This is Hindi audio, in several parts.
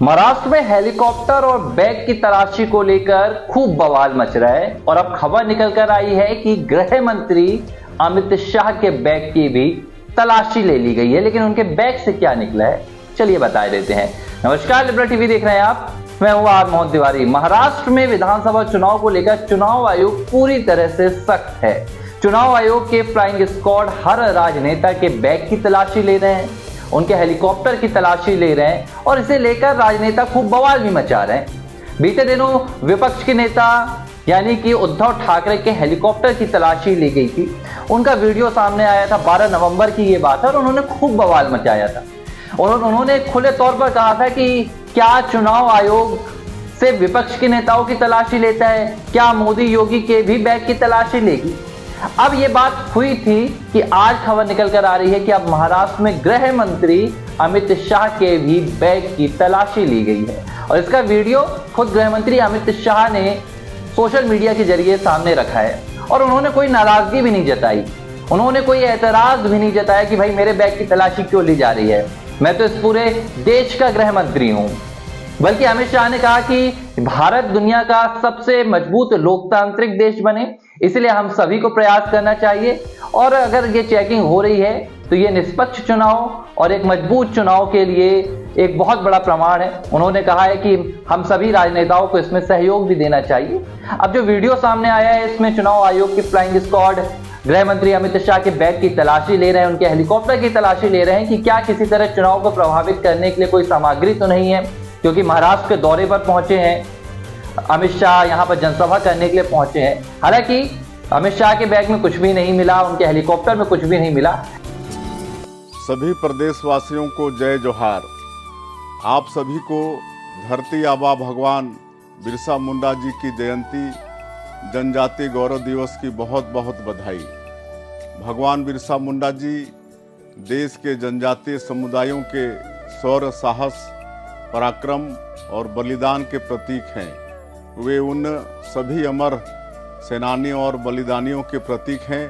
महाराष्ट्र में हेलीकॉप्टर और बैग की तलाशी को लेकर खूब बवाल मच रहा है और अब खबर निकल कर आई है कि गृह मंत्री अमित शाह के बैग की भी तलाशी ले ली गई है। लेकिन उनके बैग से क्या निकला है, चलिए बता देते हैं। नमस्कार, लिबरल टीवी देख रहे हैं आप, मैं हूं आर मोहन तिवारी। महाराष्ट्र में विधानसभा चुनाव को लेकर चुनाव आयोग पूरी तरह से सख्त है। चुनाव आयोग के फ्लाइंग स्क्वाड हर राजनेता के बैग की तलाशी ले रहे हैं, उनके हेलीकॉप्टर की तलाशी ले रहे हैं और इसे लेकर राजनेता खूब बवाल भी मचा रहे हैं। बीते दिनों विपक्ष के नेता यानी कि उद्धव ठाकरे के हेलीकॉप्टर की तलाशी ली गई थी। उनका वीडियो सामने आया था, 12 नवंबर की ये बात है, और उन्होंने खूब बवाल मचाया था। और उन्होंने खुले तौर पर कहा था कि क्या चुनाव आयोग से विपक्ष के नेताओं की तलाशी लेता है, क्या मोदी योगी के भी बैग की तलाशी लेगी। अब ये बात हुई थी कि आज खबर निकल कर आ रही है कि अब महाराष्ट्र में गृह मंत्री अमित शाह के भी बैग की तलाशी ली गई है। और इसका वीडियो खुद गृह मंत्री अमित शाह ने सोशल मीडिया के जरिए सामने रखा है और उन्होंने कोई नाराजगी भी नहीं जताई, उन्होंने कोई एतराज भी नहीं जताया कि भाई मेरे बैग की तलाशी क्यों ली जा रही है, मैं तो इस पूरे देश का गृह मंत्री हूं। बल्कि अमित शाह ने कहा कि भारत दुनिया का सबसे मजबूत लोकतांत्रिक देश बने, इसलिए हम सभी को प्रयास करना चाहिए और अगर ये चेकिंग हो रही है तो ये निष्पक्ष चुनाव और एक मजबूत चुनाव के लिए एक बहुत बड़ा प्रमाण है। उन्होंने कहा है कि हम सभी राजनेताओं को इसमें सहयोग भी देना चाहिए। अब जो वीडियो सामने आया है, इसमें चुनाव आयोग की फ्लाइंग स्क्वाड गृह मंत्री अमित शाह के बैग की तलाशी ले रहे हैं, उनके हेलीकॉप्टर की तलाशी ले रहे हैं कि क्या किसी तरह चुनाव को प्रभावित करने के लिए कोई सामग्री तो नहीं है, क्योंकि महाराष्ट्र के दौरे पर पहुंचे हैं अमित शाह, यहां पर जनसभा करने के लिए पहुंचे हैं। हालांकि अमित शाह के बैग में कुछ भी नहीं मिला, उनके हेलीकॉप्टर में कुछ भी नहीं मिला। सभी प्रदेशवासियों को जय जोहार। आप सभी को धरती आबा भगवान बिरसा मुंडा जी की जयंती जनजाति गौरव दिवस की बहुत बहुत बधाई। भगवान बिरसा मुंडा जी देश के जनजातीय समुदायों के शौर्य, साहस, पराक्रम और बलिदान के प्रतीक हैं। वे उन सभी अमर सेनानियों और बलिदानियों के प्रतीक हैं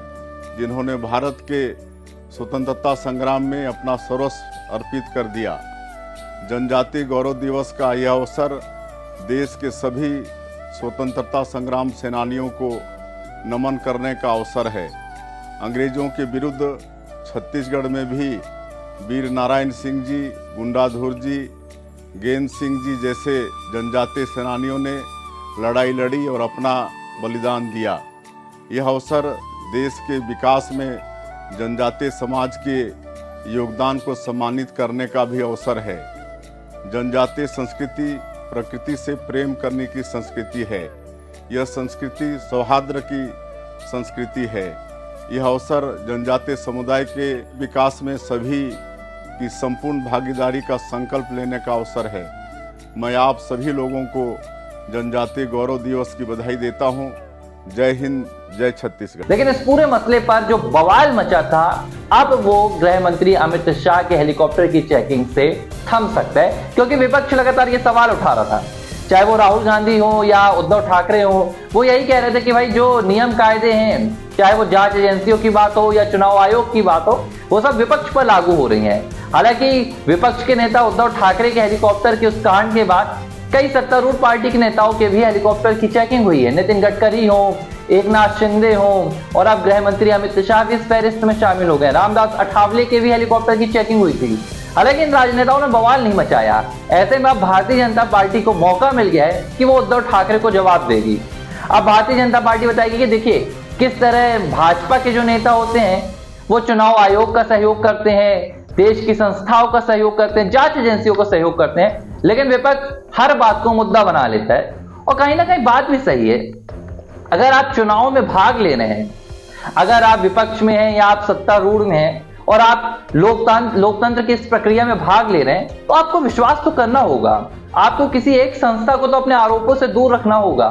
जिन्होंने भारत के स्वतंत्रता संग्राम में अपना सर्वस्व अर्पित कर दिया। जनजातीय गौरव दिवस का यह अवसर देश के सभी स्वतंत्रता संग्राम सेनानियों को नमन करने का अवसर है। अंग्रेजों के विरुद्ध छत्तीसगढ़ में भी वीर नारायण सिंह जी, गुंडाधुर जी, गेंद सिंह जी जैसे जनजातीय सेनानियों ने लड़ाई लड़ी और अपना बलिदान दिया। यह अवसर देश के विकास में जनजातीय समाज के योगदान को सम्मानित करने का भी अवसर है। जनजातीय संस्कृति प्रकृति से प्रेम करने की संस्कृति है। यह संस्कृति सौहार्द की संस्कृति है। यह अवसर जनजातीय समुदाय के विकास में सभी की संपूर्ण भागीदारी का संकल्प लेने का अवसर है। मैं आप सभी लोगों को जनजातीय गौरव दिवस की बधाई देता हूं। जय हिंद, जय छत्तीसगढ़। लेकिन इस पूरे मसले पर जो बवाल मचा था, अब वो गृह मंत्री अमित शाह के हेलीकॉप्टर की चेकिंग से थम सकता है, क्योंकि विपक्ष लगातार ये सवाल उठा रहा था। चाहे वो राहुल गांधी हो या उद्धव ठाकरे हो, वो यही कह रहे थे कि भाई जो नियम कायदे हैं, चाहे वो जांच एजेंसियों की बात हो या चुनाव आयोग की बात हो, वो सब विपक्ष पर लागू हो रही हैं। हालांकि विपक्ष के नेता उद्धव ठाकरे के हेलीकॉप्टर के उस कांड के बाद कई सत्तारूढ़ पार्टी के नेताओं के भी हेलीकॉप्टर की चेकिंग हुई है। नितिन गडकरी हो, एकनाथ शिंदे हो और अब गृह मंत्री अमित शाह भी इस फहरिस्त में शामिल हो गए। रामदास अठावले के भी हेलीकॉप्टर की चेकिंग हुई थी। हालांकि इन राजनेताओं ने बवाल नहीं मचाया। ऐसे में अब भारतीय जनता पार्टी को मौका मिल गया है कि वो उद्धव ठाकरे को जवाब देगी। अब भारतीय जनता पार्टी बताएगी कि देखिए किस तरह भाजपा के जो नेता होते हैं वो चुनाव आयोग का सहयोग करते हैं, देश की संस्थाओं का सहयोग करते हैं, जांच एजेंसियों का सहयोग करते हैं, लेकिन विपक्ष हर बात को मुद्दा बना लेता है। और कहीं ना कहीं बात भी सही है। अगर आप चुनाव में भाग ले रहे हैं, अगर आप विपक्ष में हैं या आप सत्तारूढ़ में हैं और आप लोकतंत्र की इस प्रक्रिया में भाग ले रहे हैं, तो आपको विश्वास तो करना होगा। आपको किसी एक संस्था को तो अपने आरोपों से दूर रखना होगा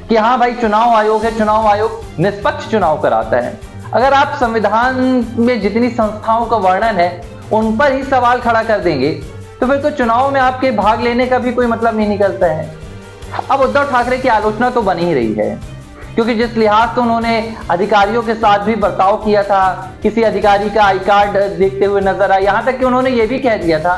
कि हाँ भाई चुनाव आयोग है, चुनाव आयोग निष्पक्ष चुनाव कराता है। अगर आप संविधान में जितनी संस्थाओं का वर्णन है उन पर ही सवाल खड़ा कर देंगे, तो फिर तो चुनाव में आपके भाग लेने का भी कोई मतलब नहीं निकलता है। अब उद्धव ठाकरे की आलोचना तो बन ही रही है, क्योंकि जिस लिहाज से उन्होंने अधिकारियों के साथ भी बर्ताव किया था, किसी अधिकारी का आई कार्ड देखते हुए नजर आया। यहां तक कि उन्होंने ये भी कह दिया था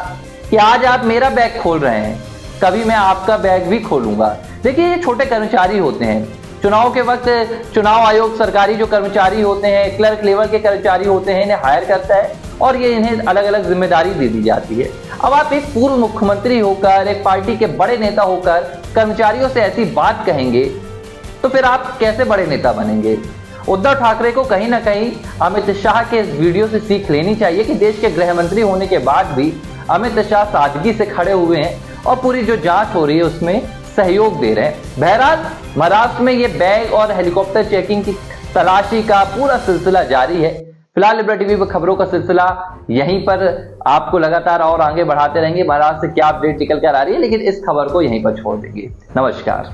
कि आज आप मेरा बैग खोल रहे हैं, कभी मैं आपका बैग भी खोलूंगा। देखिए, ये छोटे कर्मचारी होते हैं, चुनाव के वक्त चुनाव आयोग सरकारी जो कर्मचारी होते हैं, क्लर्क लेवल के कर्मचारी होते हैं, इन्हें हायर करता है और ये इन्हें अलग अलग जिम्मेदारी दे दी जाती है। अब आप एक पूर्व मुख्यमंत्री होकर, एक पार्टी के बड़े नेता होकर कर्मचारियों से ऐसी बात कहेंगे तो फिर आप कैसे बड़े नेता बनेंगे? उद्धव ठाकरे को कहीं ना कहीं अमित शाह के इस वीडियो से सीख लेनी चाहिए कि देश के गृह मंत्री होने के बाद भी अमित शाह सादगी से खड़े हुए हैं और पूरी जो जांच हो रही है उसमें सहयोग दे रहे हैं। बहरहाल, महाराष्ट्र में ये बैग और हेलीकॉप्टर चेकिंग की तलाशी का पूरा सिलसिला जारी है। फिलहाल लिबर्टी टीवी पर खबरों का सिलसिला यहीं पर आपको लगातार और आगे बढ़ाते रहेंगे। महाराष्ट्र से क्या अपडेट निकल कर आ रही है, लेकिन इस खबर को यहीं पर छोड़ देंगे। नमस्कार।